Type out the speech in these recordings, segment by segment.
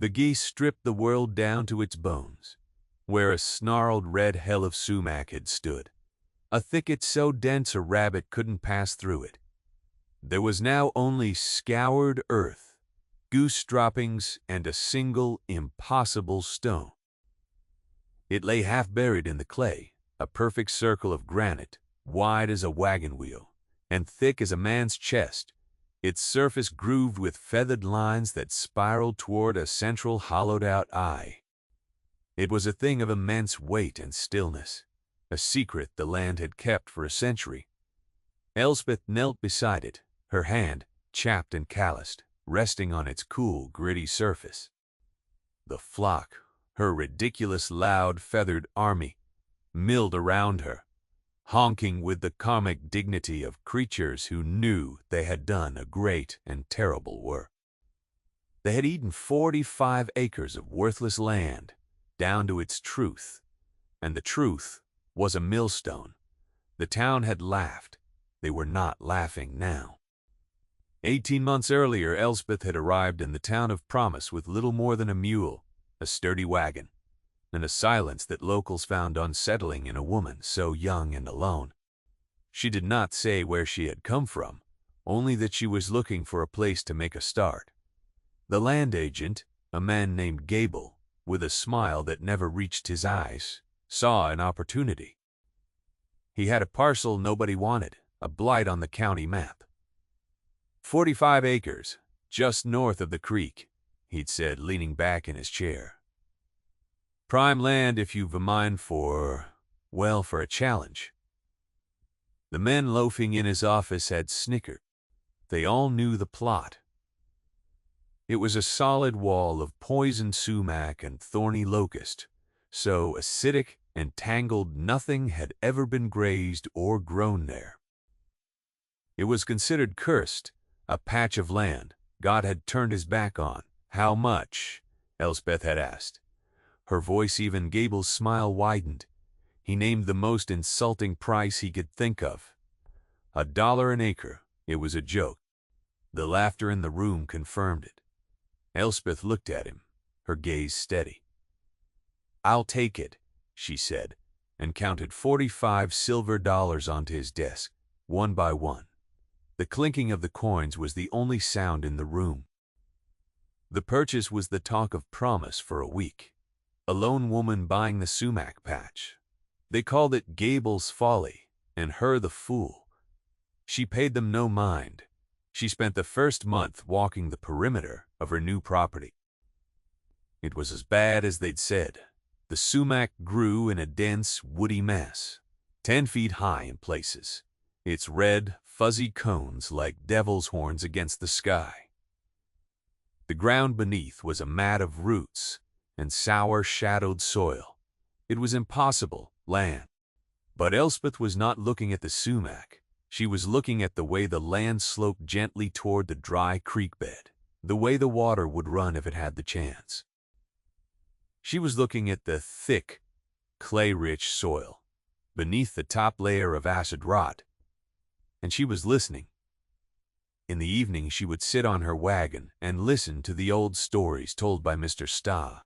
The geese stripped the world down to its bones, where a snarled red hell of sumac had stood, a thicket so dense a rabbit couldn't pass through it. There was now only scoured earth, goose droppings, and a single impossible stone. It lay half buried in the clay, a perfect circle of granite, wide as a wagon wheel, and thick as a man's chest, its surface grooved with feathered lines that spiraled toward a central hollowed-out eye. It was a thing of immense weight and stillness, a secret the land had kept for a century. Elspeth knelt beside it, her hand, chapped and calloused, resting on its cool, gritty surface. The flock, her ridiculous loud feathered army, milled around her, honking with the comic dignity of creatures who knew they had done a great and terrible work. They had eaten 45 acres of worthless land, down to its truth, and the truth was a millstone. The town had laughed. They were not laughing now. 18 months earlier, Elspeth had arrived in the town of promise with little more than a mule, a sturdy wagon, and a silence that locals found unsettling in a woman so young and alone. She did not say where she had come from, only that she was looking for a place to make a start. The land agent, a man named Gable, with a smile that never reached his eyes, saw an opportunity. He had a parcel nobody wanted, a blight on the county map. 45 acres, just north of the creek, he'd said, leaning back in his chair. Prime land if you've a mind for a challenge. The men loafing in his office had snickered. They all knew the plot. It was a solid wall of poisoned sumac and thorny locust, so acidic and tangled nothing had ever been grazed or grown there. It was considered cursed, a patch of land God had turned his back on. How much? Elspeth had asked. Her voice, even Gable's smile, widened. He named the most insulting price he could think of. $1 an acre. It was a joke. The laughter in the room confirmed it. Elspeth looked at him, her gaze steady. "I'll take it," she said, and counted 45 silver dollars onto his desk, one by one. The clinking of the coins was the only sound in the room. The purchase was the talk of promise for a week. A lone woman buying the sumac patch. They called it Gable's Folly, and her the fool. She paid them no mind. She spent the first month walking the perimeter of her new property. It was as bad as they'd said. The sumac grew in a dense, woody mass, 10 feet high in places, its red, fuzzy cones like devil's horns against the sky. The ground beneath was a mat of roots and sour, shadowed soil. It was impossible land. But Elspeth was not looking at the sumac. She was looking at the way the land sloped gently toward the dry creek bed, the way the water would run if it had the chance. She was looking at the thick, clay-rich soil beneath the top layer of acid rot, and she was listening. In the evening she would sit on her wagon and listen to the old stories told by Mr. Sta.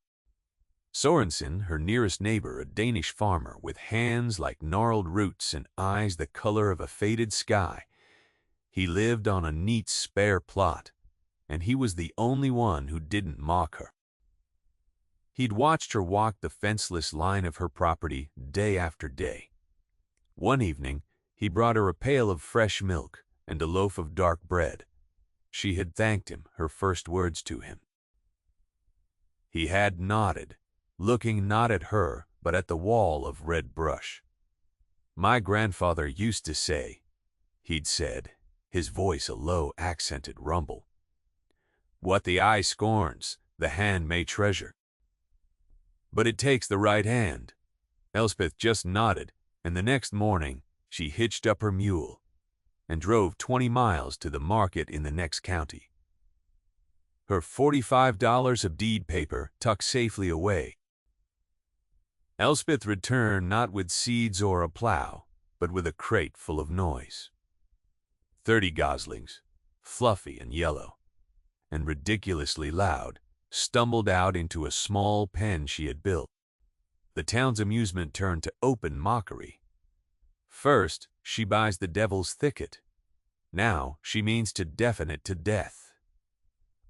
Sorensen, her nearest neighbor, a Danish farmer with hands like gnarled roots and eyes the color of a faded sky. He lived on a neat spare plot, and he was the only one who didn't mock her. He'd watched her walk the fenceless line of her property day after day. One evening, he brought her a pail of fresh milk and a loaf of dark bread. She had thanked him, her first words to him. He had nodded, looking not at her, but at the wall of red brush. "My grandfather used to say," he'd said, his voice a low, accented rumble, "what the eye scorns, the hand may treasure. But it takes the right hand." Elspeth just nodded, and the next morning she hitched up her mule and drove 20 miles to the market in the next county. Her $45 of deed paper tucked safely away. Elspeth returned not with seeds or a plow, but with a crate full of noise. 30 goslings, fluffy and yellow, and ridiculously loud, stumbled out into a small pen she had built. The town's amusement turned to open mockery. First, she buys the devil's thicket. Now, she means to deafen it to death.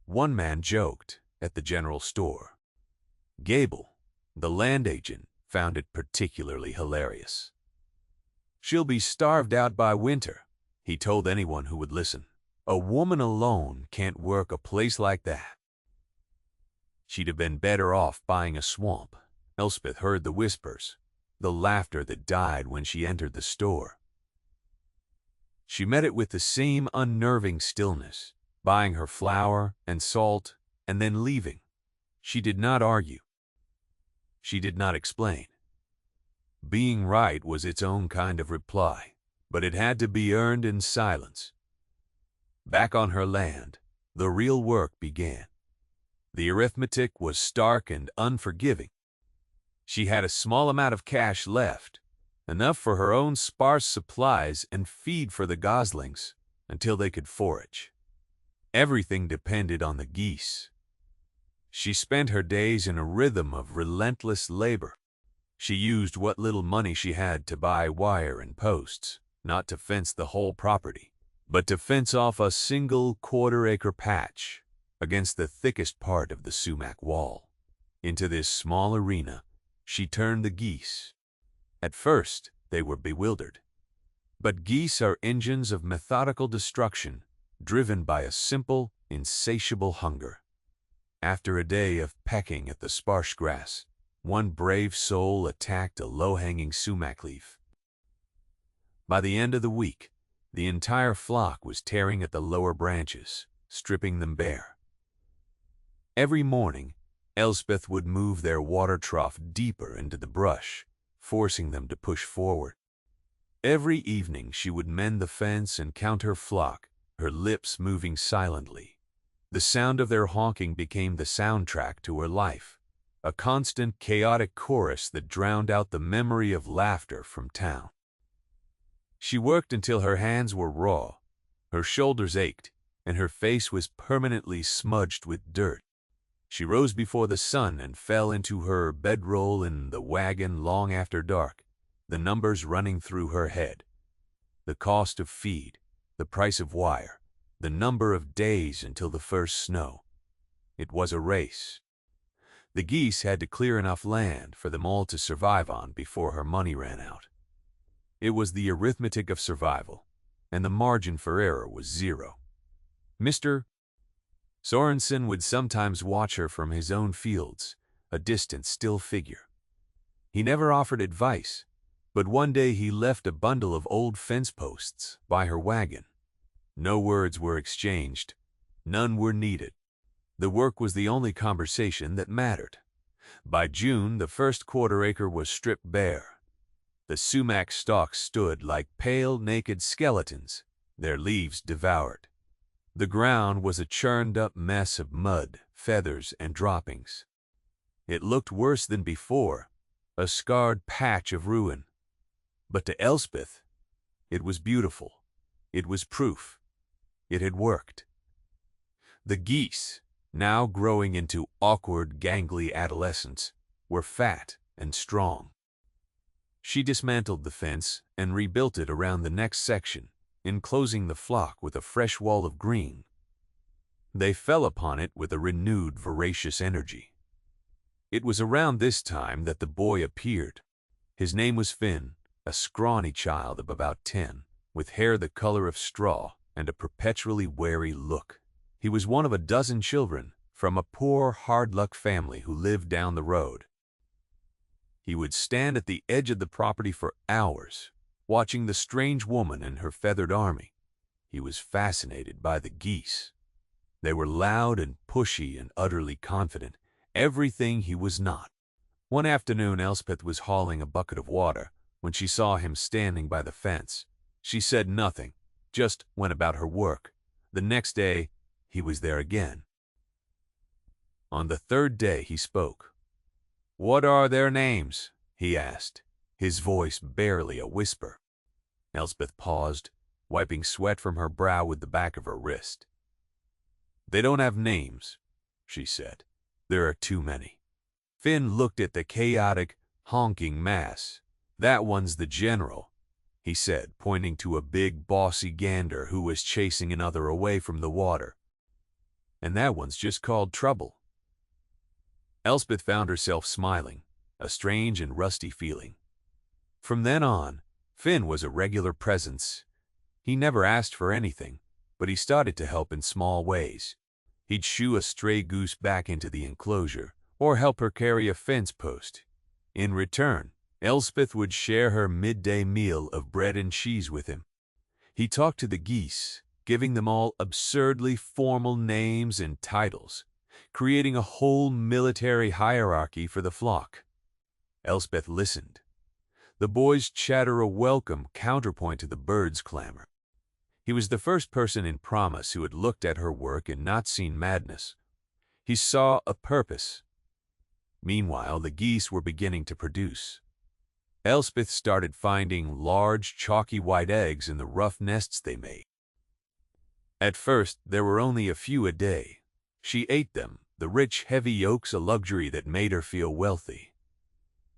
One man joked at the general store. Gable, the land agent, found it particularly hilarious. "She'll be starved out by winter," he told anyone who would listen. "A woman alone can't work a place like that." She'd have been better off buying a swamp. Elspeth heard the whispers, the laughter that died when she entered the store. She met it with the same unnerving stillness, buying her flour and salt and then leaving. She did not argue. She did not explain. Being right was its own kind of reply, but it had to be earned in silence. Back on her land, the real work began. The arithmetic was stark and unforgiving. She had a small amount of cash left, enough for her own sparse supplies and feed for the goslings until they could forage. Everything depended on the geese. She spent her days in a rhythm of relentless labor. She used what little money she had to buy wire and posts, not to fence the whole property, but to fence off a single quarter-acre patch against the thickest part of the sumac wall. Into this small arena, she turned the geese. At first, they were bewildered. But geese are engines of methodical destruction, driven by a simple, insatiable hunger. After a day of pecking at the sparse grass, one brave soul attacked a low-hanging sumac leaf. By the end of the week, the entire flock was tearing at the lower branches, stripping them bare. Every morning, Elspeth would move their water trough deeper into the brush, forcing them to push forward. Every evening she would mend the fence and count her flock, her lips moving silently. The sound of their honking became the soundtrack to her life, a constant, chaotic chorus that drowned out the memory of laughter from town. She worked until her hands were raw, her shoulders ached, and her face was permanently smudged with dirt. She rose before the sun and fell into her bedroll in the wagon long after dark, the numbers running through her head. The cost of feed, the price of wire, the number of days until the first snow. It was a race. The geese had to clear enough land for them all to survive on before her money ran out. It was the arithmetic of survival, and the margin for error was zero. Mr. Sorensen would sometimes watch her from his own fields, a distant, still figure. He never offered advice, but one day he left a bundle of old fence posts by her wagon. No words were exchanged. None were needed. The work was the only conversation that mattered. By June, the first quarter-acre was stripped bare. The sumac stalks stood like pale, naked skeletons, their leaves devoured. The ground was a churned-up mess of mud, feathers, and droppings. It looked worse than before, a scarred patch of ruin. But to Elspeth, it was beautiful. It was proof. It had worked. The geese, now growing into awkward, gangly adolescents, were fat and strong. She dismantled the fence and rebuilt it around the next section, enclosing the flock with a fresh wall of green. They fell upon it with a renewed, voracious energy. It was around this time that the boy appeared. His name was Finn, a scrawny child of about 10, with hair the color of straw and a perpetually wary look. He was one of a dozen children from a poor, hard-luck family who lived down the road. He would stand at the edge of the property for hours, watching the strange woman and her feathered army. He was fascinated by the geese. They were loud and pushy and utterly confident, everything he was not. One afternoon, Elspeth was hauling a bucket of water when she saw him standing by the fence. She said nothing, just went about her work. The next day, he was there again. On the third day, he spoke. "What are their names?" he asked, his voice barely a whisper. Elspeth paused, wiping sweat from her brow with the back of her wrist. "They don't have names," she said. There are too many. Finn looked at the chaotic, honking mass. That one's the general, he said, pointing to a big, bossy gander who was chasing another away from the water. And that one's just called Trouble. Elspeth found herself smiling, a strange and rusty feeling. From then on, Finn was a regular presence. He never asked for anything, but he started to help in small ways. He'd shoo a stray goose back into the enclosure, or help her carry a fence post. In return, Elspeth would share her midday meal of bread and cheese with him. He talked to the geese, giving them all absurdly formal names and titles, creating a whole military hierarchy for the flock. Elspeth listened. The boys' chatter a welcome counterpoint to the birds' clamor. He was the first person in Promise who had looked at her work and not seen madness. He saw a purpose. Meanwhile, the geese were beginning to produce. Elspeth started finding large, chalky white eggs in the rough nests they made. At first, there were only a few a day. She ate them, the rich, heavy yolks a luxury that made her feel wealthy.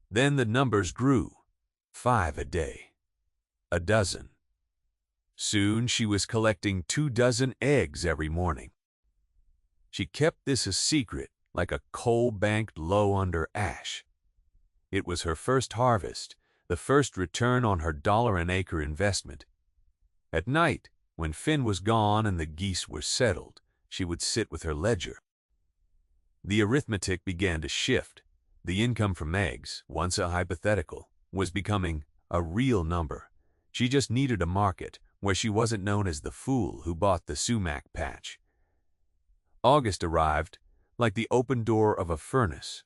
Then the numbers grew. 5 a day. A dozen. Soon she was collecting 24 eggs every morning. She kept this a secret, like a coal banked low under ash. It was her first harvest, the first return on her $1-an-acre investment. At night, when Finn was gone and the geese were settled, she would sit with her ledger. The arithmetic began to shift. The income from eggs, once a hypothetical, was becoming a real number. She just needed a market where she wasn't known as the fool who bought the sumac patch. August arrived like the open door of a furnace.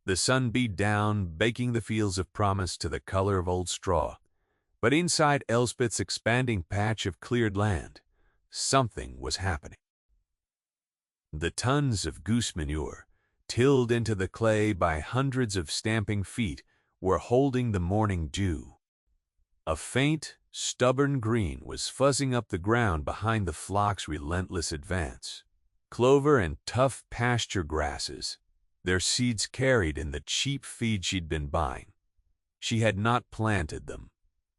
The sun beat down, baking the fields of Promise to the color of old straw. But inside Elspeth's expanding patch of cleared land, something was happening. The tons of goose manure, tilled into the clay by hundreds of stamping feet, were holding the morning dew. A faint, stubborn green was fuzzing up the ground behind the flock's relentless advance. Clover and tough pasture grasses, their seeds carried in the cheap feed she'd been buying. She had not planted them.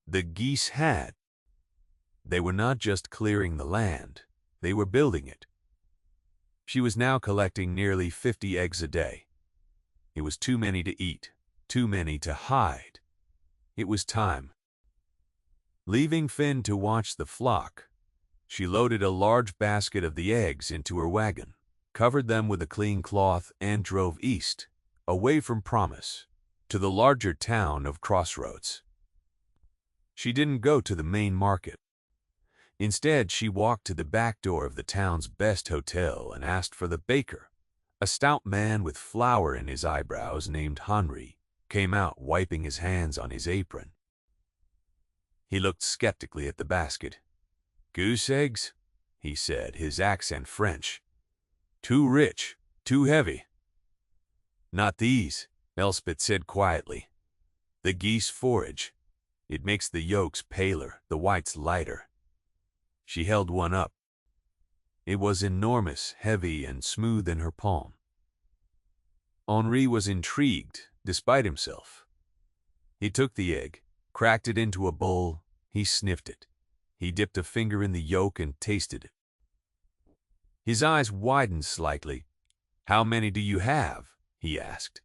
The geese had. They were not just clearing the land, they were building it. She was now collecting nearly 50 eggs a day. It was too many to eat, too many to hide. It was time. Leaving Finn to watch the flock, she loaded a large basket of the eggs into her wagon, covered them with a clean cloth, and drove east, away from Promise, to the larger town of Crossroads. She didn't go to the main market. Instead, she walked to the back door of the town's best hotel and asked for the baker. A stout man with flour in his eyebrows named Henry came out, wiping his hands on his apron. He looked skeptically at the basket. "Goose eggs?" he said, his accent French. "Too rich, too heavy." "Not these," Elspeth said quietly. "The geese forage. It makes the yolks paler, the whites lighter." She held one up. It was enormous, heavy, and smooth in her palm. Henri was intrigued, despite himself. He took the egg, cracked it into a bowl. He sniffed it. He dipped a finger in the yolk and tasted it. His eyes widened slightly. "How many do you have?" he asked.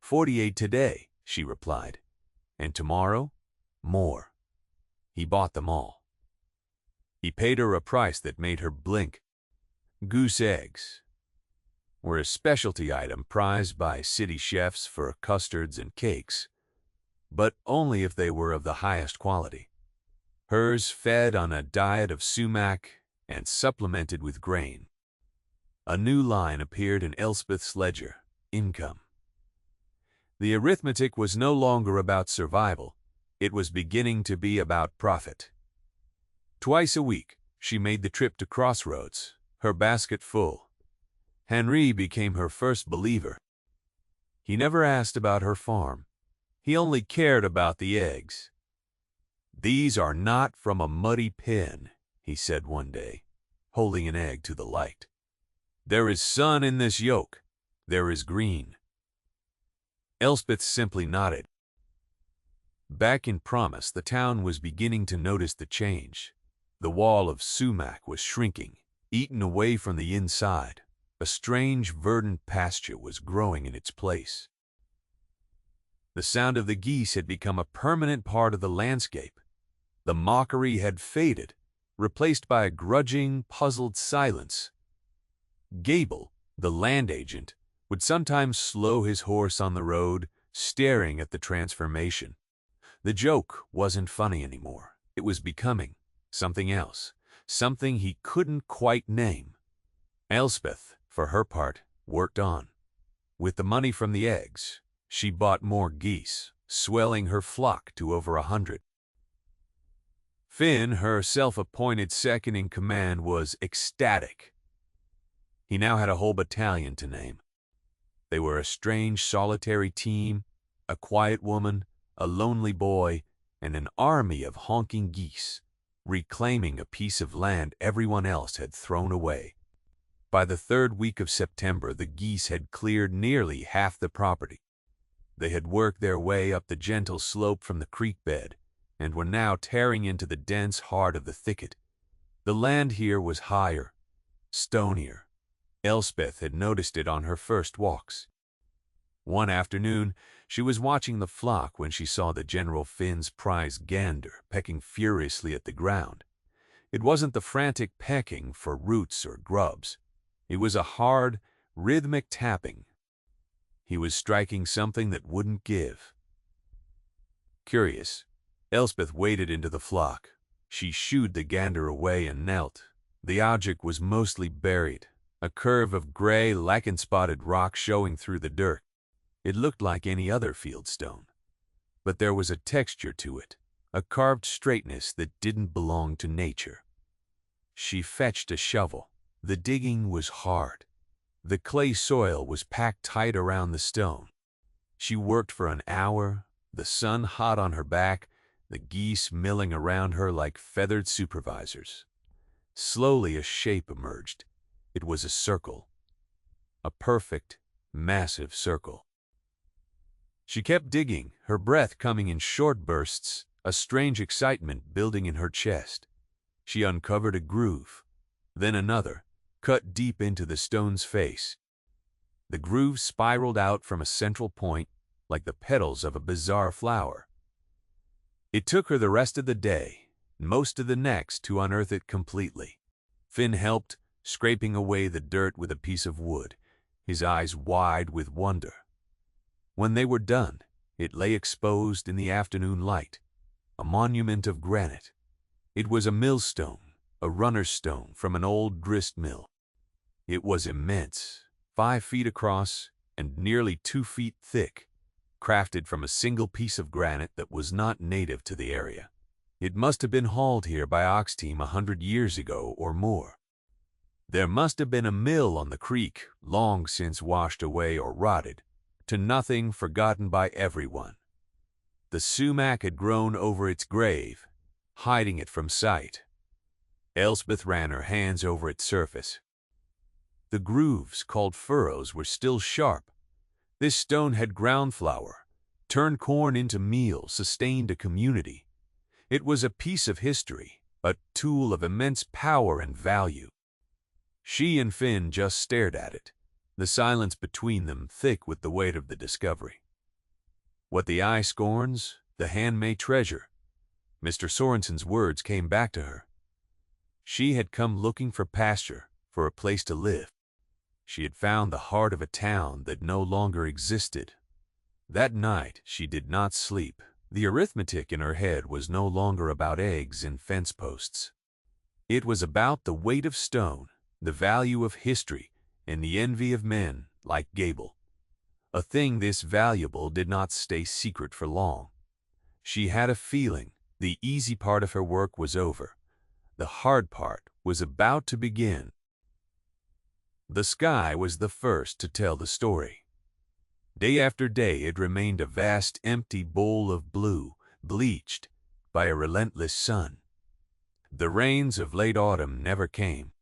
48 today, she replied. "And tomorrow? More." He bought them all. He paid her a price that made her blink. Goose eggs were a specialty item prized by city chefs for custards and cakes, but only if they were of the highest quality. Hers fed on a diet of sumac and supplemented with grain. A new line appeared in Elspeth's ledger: income. The arithmetic was no longer about survival. It was beginning to be about profit. Twice a week, she made the trip to Crossroads, her basket full. Henri became her first believer. He never asked about her farm. He only cared about the eggs. "These are not from a muddy pen," he said one day, holding an egg to the light. There is sun in this yoke. There is green. Elspeth simply nodded. Back in Promise, the town was beginning to notice the change. The wall of sumac was shrinking, eaten away from the inside. A strange, verdant pasture was growing in its place. The sound of the geese had become a permanent part of the landscape. The mockery had faded, replaced by a grudging, puzzled silence. Gable, the land agent, would sometimes slow his horse on the road, staring at the transformation. The joke wasn't funny anymore. It was becoming something else, something he couldn't quite name. Elspeth, for her part, worked on. With the money from the eggs, she bought more geese, swelling her flock to over 100. Finn, her self-appointed second-in-command, was ecstatic. He now had a whole battalion to name. They were a strange, solitary team, a quiet woman, a lonely boy, and an army of honking geese, reclaiming a piece of land everyone else had thrown away. By the third week of September, the geese had cleared nearly half the property. They had worked their way up the gentle slope from the creek bed, and were now tearing into the dense heart of the thicket. The land here was higher, stonier. Elspeth had noticed it on her first walks. One afternoon, she was watching the flock when she saw the General Finn's prize gander pecking furiously at the ground. It wasn't the frantic pecking for roots or grubs. It was a hard, rhythmic tapping. He was striking something that wouldn't give. Curious, Elspeth waded into the flock. She shooed the gander away and knelt. The object was mostly buried, a curve of gray, lichen-spotted rock showing through the dirt. It looked like any other field stone, but there was a texture to it, a carved straightness that didn't belong to nature. She fetched a shovel. The digging was hard. The clay soil was packed tight around the stone. She worked for an hour, the sun hot on her back, the geese milling around her like feathered supervisors. Slowly a shape emerged. It was a circle. A perfect, massive circle. She kept digging, her breath coming in short bursts, a strange excitement building in her chest. She uncovered a groove, then another, cut deep into the stone's face. The groove spiraled out from a central point, like the petals of a bizarre flower. It took her the rest of the day, most of the next, to unearth it completely. Finn helped, scraping away the dirt with a piece of wood, his eyes wide with wonder. When they were done, it lay exposed in the afternoon light, a monument of granite. It was a millstone, a runner's stone from an old grist mill. It was immense, 5 feet across and nearly 2 feet thick, crafted from a single piece of granite that was not native to the area. It must have been hauled here by ox team 100 years ago or more. There must have been a mill on the creek, long since washed away or rotted, to nothing, forgotten by everyone. The sumac had grown over its grave, hiding it from sight. Elspeth ran her hands over its surface. The grooves, called furrows, were still sharp. This stone had ground flour, turned corn into meal, sustained a community. It was a piece of history, a tool of immense power and value. She and Finn just stared at it, the silence between them thick with the weight of the discovery. What the eye scorns, the hand may treasure. Mr. Sorensen's words came back to her. She had come looking for pasture, for a place to live. She had found the heart of a town that no longer existed. That night she did not sleep. The arithmetic in her head was no longer about eggs and fence posts. It was about the weight of stone, the value of history, and the envy of men like Gable. A thing this valuable did not stay secret for long. She had a feeling the easy part of her work was over. The hard part was about to begin. The sky was the first to tell the story. Day after day it remained a vast empty bowl of blue, bleached by a relentless sun. The rains of late autumn never came.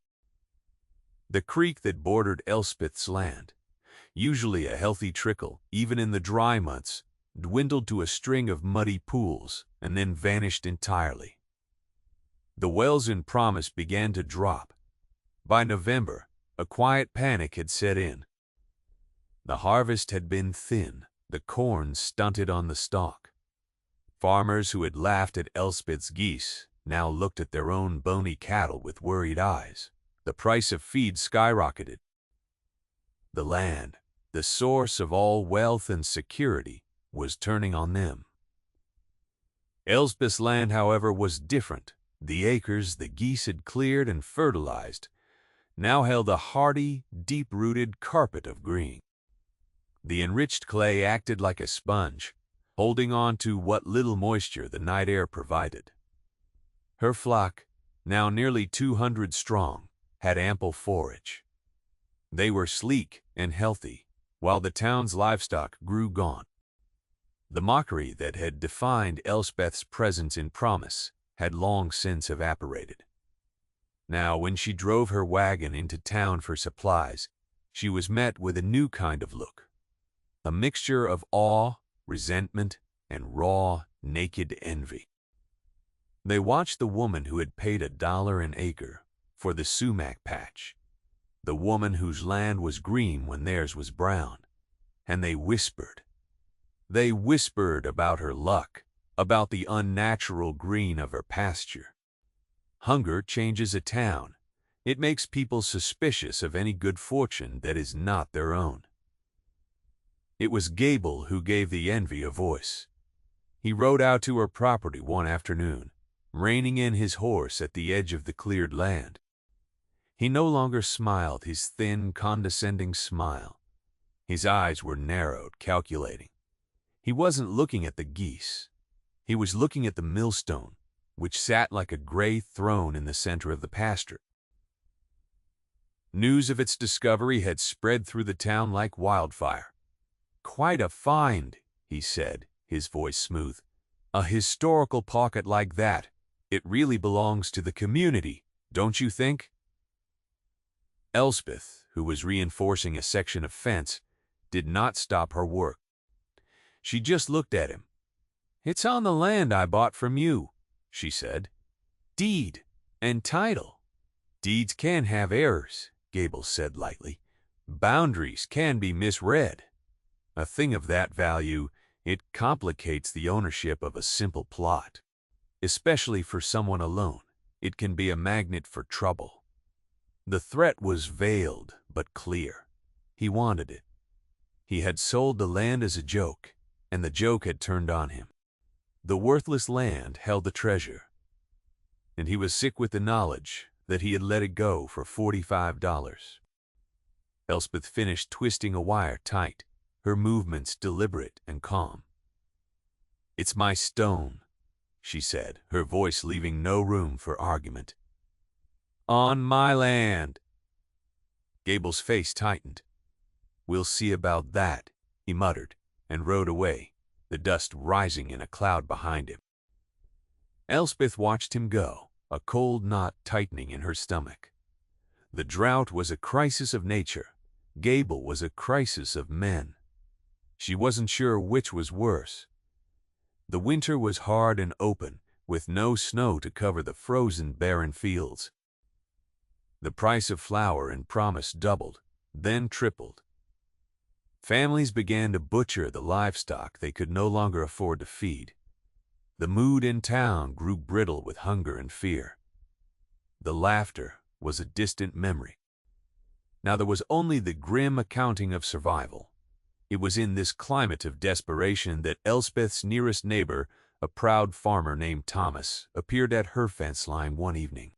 The creek that bordered Elspeth's land, usually a healthy trickle even in the dry months, dwindled to a string of muddy pools and then vanished entirely. The wells in Promise began to drop. By November, a quiet panic had set in. The harvest had been thin, the corn stunted on the stalk. Farmers who had laughed at Elspeth's geese now looked at their own bony cattle with worried eyes. The price of feed skyrocketed. The land, the source of all wealth and security, was turning on them. Elspeth's land, however, was different. The acres the geese had cleared and fertilized now held a hardy, deep-rooted carpet of green. The enriched clay acted like a sponge, holding on to what little moisture the night air provided. Her flock, now nearly 200 strong, had ample forage. They were sleek and healthy, while the town's livestock grew gaunt. The mockery that had defined Elspeth's presence in Promise had long since evaporated. Now, when she drove her wagon into town for supplies, she was met with a new kind of look, a mixture of awe, resentment, and raw, naked envy. They watched the woman who had paid $1 an acre for the sumac patch, the woman whose land was green when theirs was brown, and they whispered. They whispered about her luck, about the unnatural green of her pasture. Hunger changes a town. It makes people suspicious of any good fortune that is not their own. It was Gable who gave the envy a voice. He rode out to her property one afternoon, reining in his horse at the edge of the cleared land. He no longer smiled his thin, condescending smile. His eyes were narrowed, calculating. He wasn't looking at the geese. He was looking at the millstone, which sat like a gray throne in the center of the pasture. News of its discovery had spread through the town like wildfire. "Quite a find," he said, his voice smooth. "A historical pocket like that. It really belongs to the community, don't you think?" Elspeth, who was reinforcing a section of fence, did not stop her work. She just looked at him. "It's on the land I bought from you," she said. "Deed and title." "Deeds can have errors," Gable said lightly. "Boundaries can be misread. A thing of that value, it complicates the ownership of a simple plot. Especially for someone alone, it can be a magnet for trouble." The threat was veiled but clear. He wanted it. He had sold the land as a joke, and the joke had turned on him. The worthless land held the treasure, and he was sick with the knowledge that he had let it go for $45. Elspeth finished twisting a wire tight, her movements deliberate and calm. "It's my stone," she said, her voice leaving no room for argument. "On my land." Gable's face tightened. "We'll see about that," he muttered, and rode away, the dust rising in a cloud behind him. Elspeth watched him go, a cold knot tightening in her stomach. The drought was a crisis of nature. Gable was a crisis of men. She wasn't sure which was worse. The winter was hard and open, with no snow to cover the frozen, barren fields. The price of flour in Promise doubled, then tripled. Families began to butcher the livestock they could no longer afford to feed. The mood in town grew brittle with hunger and fear. The laughter was a distant memory. Now there was only the grim accounting of survival. It was in this climate of desperation that Elspeth's nearest neighbor, a proud farmer named Thomas, appeared at her fence line one evening.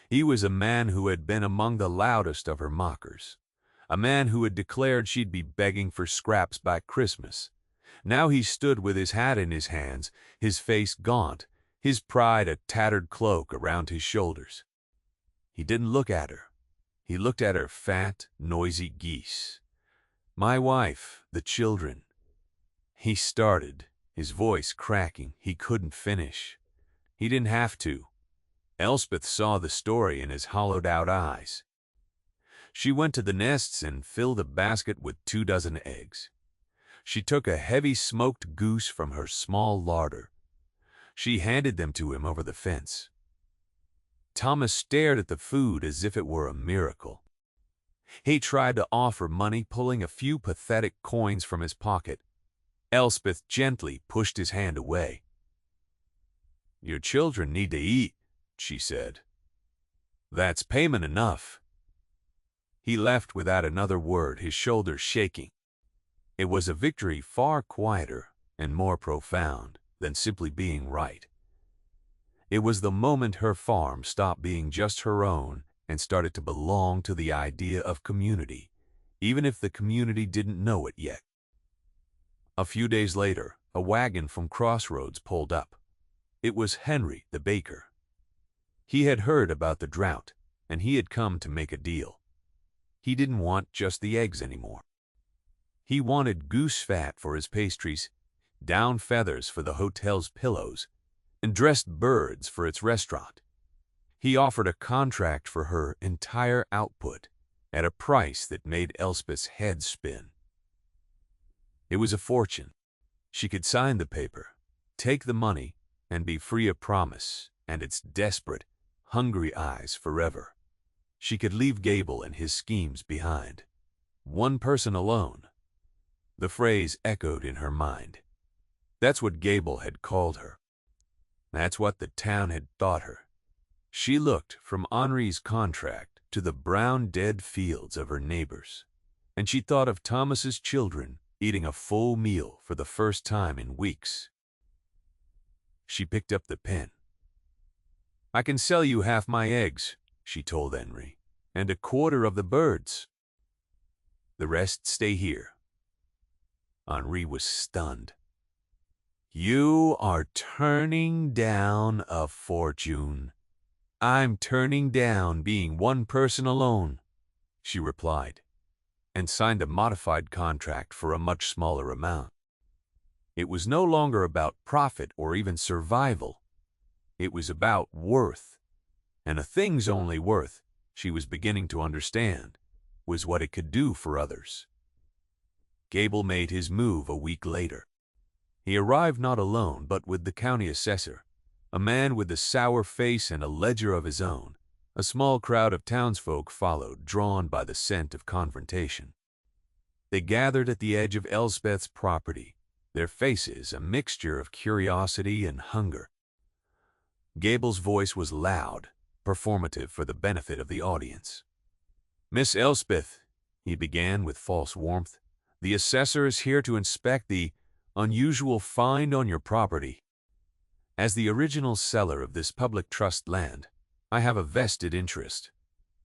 He was a man who had been among the loudest of her mockers, a man who had declared she'd be begging for scraps by Christmas. Now he stood with his hat in his hands, his face gaunt, his pride a tattered cloak around his shoulders. He didn't look at her. He looked at her fat, noisy geese. "My wife, the children." He started, his voice cracking. He couldn't finish. He didn't have to. Elspeth saw the story in his hollowed-out eyes. She went to the nests and filled a basket with 24 eggs. She took a heavy smoked goose from her small larder. She handed them to him over the fence. Thomas stared at the food as if it were a miracle. He tried to offer money, pulling a few pathetic coins from his pocket. Elspeth gently pushed his hand away. "Your children need to eat," she said. "That's payment enough." He left without another word, his shoulders shaking. It was a victory far quieter and more profound than simply being right. It was the moment her farm stopped being just her own and started to belong to the idea of community, even if the community didn't know it yet. A few days later, a wagon from Crossroads pulled up. It was Henry, the baker. He had heard about the drought, and he had come to make a deal. He didn't want just the eggs anymore. He wanted goose fat for his pastries, down feathers for the hotel's pillows, and dressed birds for its restaurant. He offered a contract for her entire output at a price that made Elspeth's head spin. It was a fortune. She could sign the paper, take the money, and be free of promise and its desperate, hungry eyes forever. She could leave Gable and his schemes behind. One person alone. The phrase echoed in her mind. That's what Gable had called her. That's what the town had thought her. She looked from Henri's contract to the brown dead fields of her neighbors, and she thought of Thomas's children eating a full meal for the first time in weeks. She picked up the pen. "I can sell you half my eggs," she told Henry, "and a quarter of the birds. The rest stay here." Henri was stunned. "You are turning down a fortune." "I'm turning down being one person alone," she replied, and signed a modified contract for a much smaller amount. It was no longer about profit or even survival. It was about worth, and a thing's only worth, she was beginning to understand, was what it could do for others. Gable made his move a week later. He arrived not alone, but with the county assessor, a man with a sour face and a ledger of his own. A small crowd of townsfolk followed, drawn by the scent of confrontation. They gathered at the edge of Elspeth's property, their faces a mixture of curiosity and hunger. Gable's voice was loud, performative for the benefit of the audience. "Miss Elspeth," he began with false warmth, "the assessor is here to inspect the unusual find on your property. As the original seller of this public trust land, I have a vested interest."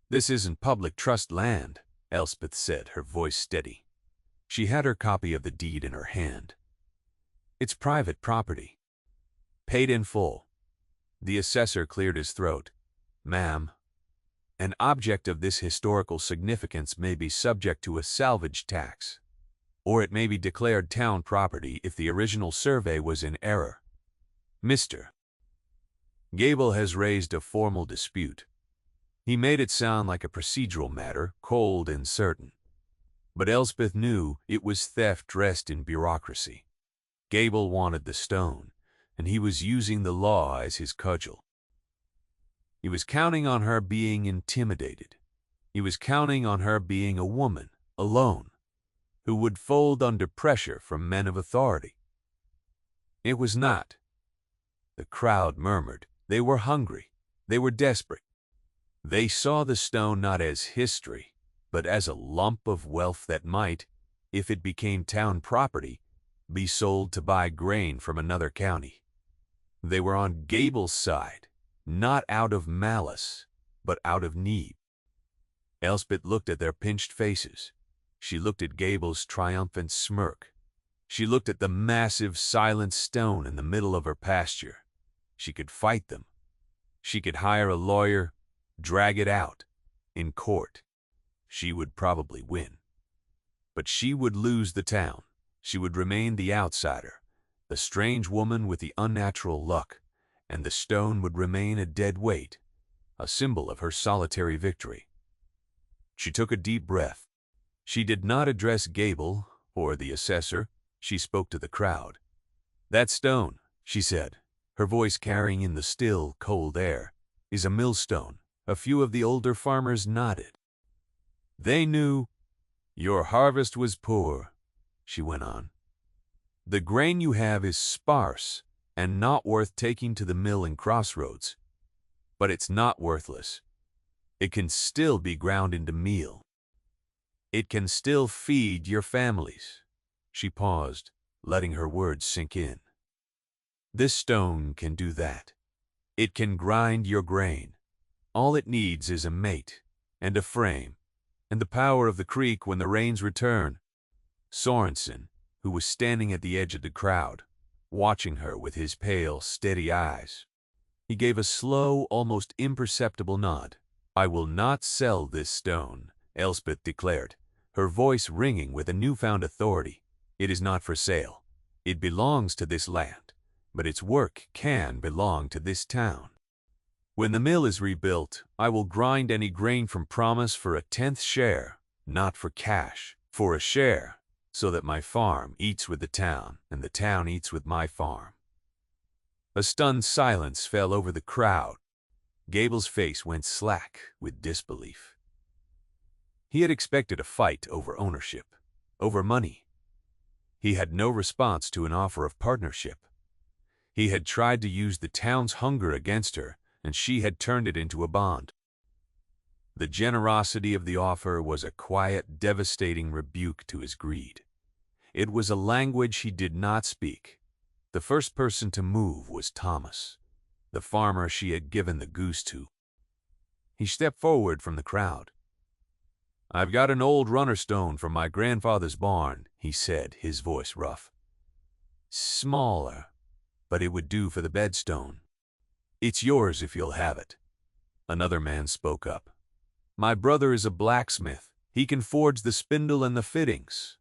"This isn't public trust land," Elspeth said, her voice steady. She had her copy of the deed in her hand. "It's private property. Paid in full." The assessor cleared his throat. "Ma'am, an object of this historical significance may be subject to a salvage tax, or it may be declared town property if the original survey was in error. Mr. Gable has raised a formal dispute. He made it sound like a procedural matter, cold and certain. But Elspeth knew it was theft dressed in bureaucracy. Gable wanted the stone, and he was using the law as his cudgel. He was counting on her being intimidated. He was counting on her being a woman, alone, who would fold under pressure from men of authority. It was not. The crowd murmured. They were hungry. They were desperate. They saw the stone not as history, but as a lump of wealth that might, if it became town property, be sold to buy grain from another county. They were on Gable's side, not out of malice, but out of need. Elspeth looked at their pinched faces. She looked at Gable's triumphant smirk. She looked at the massive, silent stone in the middle of her pasture. She could fight them. She could hire a lawyer, drag it out. In court, she would probably win. But she would lose the town. She would remain the outsider, the strange woman with the unnatural luck, and the stone would remain a dead weight, a symbol of her solitary victory. She took a deep breath. She did not address Gable or the assessor. She spoke to the crowd. "That stone," she said, her voice carrying in the still, cold air, "is a millstone." A few of the older farmers nodded. They knew. "Your harvest was poor," she went on. "The grain you have is sparse and not worth taking to the mill in Crossroads. But it's not worthless. It can still be ground into meal. It can still feed your families." She paused, letting her words sink in. "This stone can do that. It can grind your grain. All it needs is a mate and a frame and the power of the creek when the rains return." Sorensen, who was standing at the edge of the crowd, watching her with his pale, steady eyes, he gave a slow, almost imperceptible nod. "I will not sell this stone," Elspeth declared, her voice ringing with a newfound authority. "It is not for sale. It belongs to this land, but its work can belong to this town. When the mill is rebuilt, I will grind any grain from Promise for a 10th share, not for cash, for a share, so that my farm eats with the town and the town eats with my farm." A stunned silence fell over the crowd. Gable's face went slack with disbelief. He had expected a fight over ownership, over money. He had no response to an offer of partnership. He had tried to use the town's hunger against her, and she had turned it into a bond. The generosity of the offer was a quiet, devastating rebuke to his greed. It was a language he did not speak. The first person to move was Thomas, the farmer she had given the goose to. He stepped forward from the crowd. "I've got an old runner stone from my grandfather's barn," he said, his voice rough. "Smaller, but it would do for the bedstone. It's yours if you'll have it." Another man spoke up. "My brother is a blacksmith. He can forge the spindle and the fittings."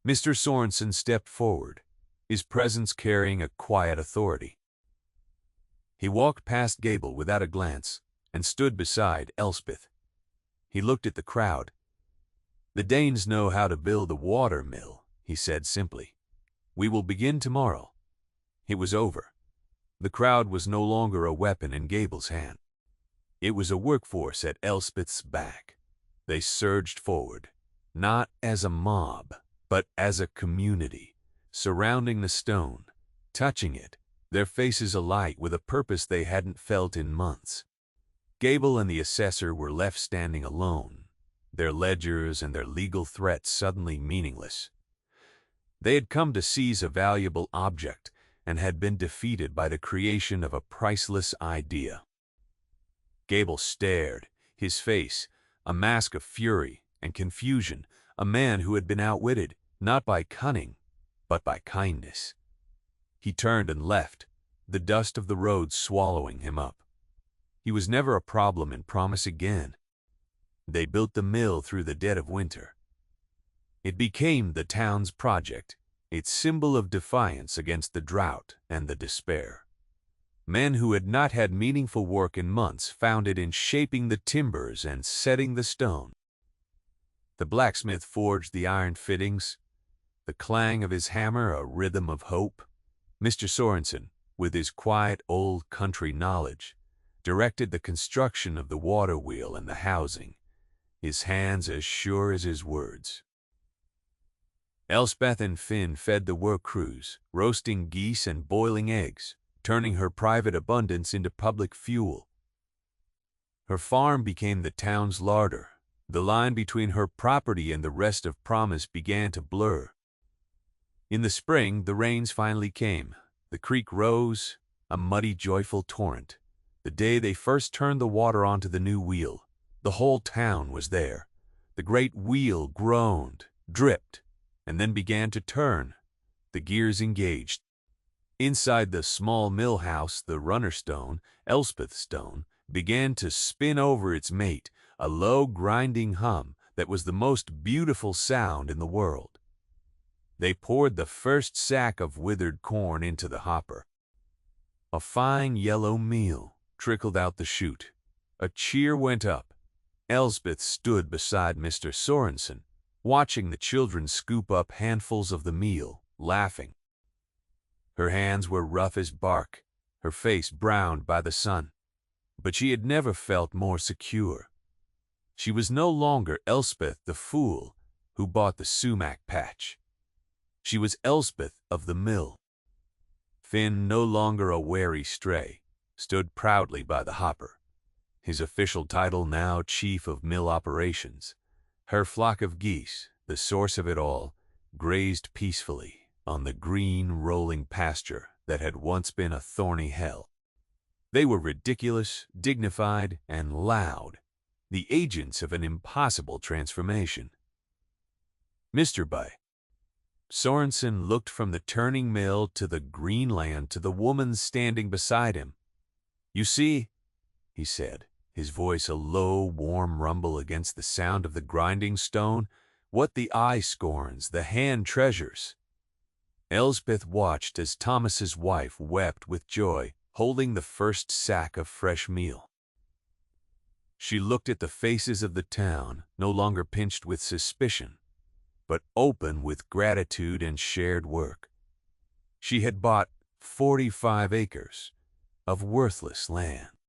Mr. Sorensen stepped forward, his presence carrying a quiet authority. He walked past Gable without a glance and stood beside Elspeth. He looked at the crowd. "The Danes know how to build a water mill," he said simply. "We will begin tomorrow." It was over. The crowd was no longer a weapon in Gable's hand. It was a workforce at Elspeth's back. They surged forward, not as a mob, but as a community, surrounding the stone, touching it, their faces alight with a purpose they hadn't felt in months. Gable and the assessor were left standing alone, their ledgers and their legal threats suddenly meaningless. They had come to seize a valuable object and had been defeated by the creation of a priceless idea. Gable stared, his face a mask of fury and confusion, a man who had been outwitted, not by cunning, but by kindness. He turned and left, the dust of the road swallowing him up. He was never a problem in Promise again. They built the mill through the dead of winter. It became the town's project, its symbol of defiance against the drought and the despair. Men who had not had meaningful work in months found it in shaping the timbers and setting the stone. The blacksmith forged the iron fittings, the clang of his hammer a rhythm of hope. Mr. Sorensen, with his quiet old country knowledge, directed the construction of the water wheel and the housing, his hands as sure as his words. Elspeth and Finn fed the work crews, roasting geese and boiling eggs, turning her private abundance into public fuel. Her farm became the town's larder. The line between her property and the rest of Promise began to blur. In the spring, the rains finally came. The creek rose, a muddy, joyful torrent. The day they first turned the water onto the new wheel, the whole town was there. The great wheel groaned, dripped, and then began to turn. The gears engaged. Inside the small mill house, the runner stone, Elspeth stone, began to spin over its mate, a low grinding hum that was the most beautiful sound in the world. They poured the first sack of withered corn into the hopper. A fine yellow meal trickled out the chute. A cheer went up. Elspeth stood beside Mr. Sorensen, watching the children scoop up handfuls of the meal, laughing. Her hands were rough as bark, her face browned by the sun, but she had never felt more secure. She was no longer Elspeth the fool who bought the sumac patch. She was Elspeth of the mill. Finn, no longer a wary stray, stood proudly by the hopper, his official title now chief of mill operations. Her flock of geese, the source of it all, grazed peacefully on the green, rolling pasture that had once been a thorny hell. They were ridiculous, dignified, and loud, the agents of an impossible transformation. Mr. Sorensen looked from the turning mill to the green land to the woman standing beside him. "You see," he said, his voice a low, warm rumble against the sound of the grinding stone, "what the eye scorns, the hand treasures." Elspeth watched as Thomas's wife wept with joy, holding the first sack of fresh meal. She looked at the faces of the town, no longer pinched with suspicion, but open with gratitude and shared work. She had bought 45 acres of worthless land.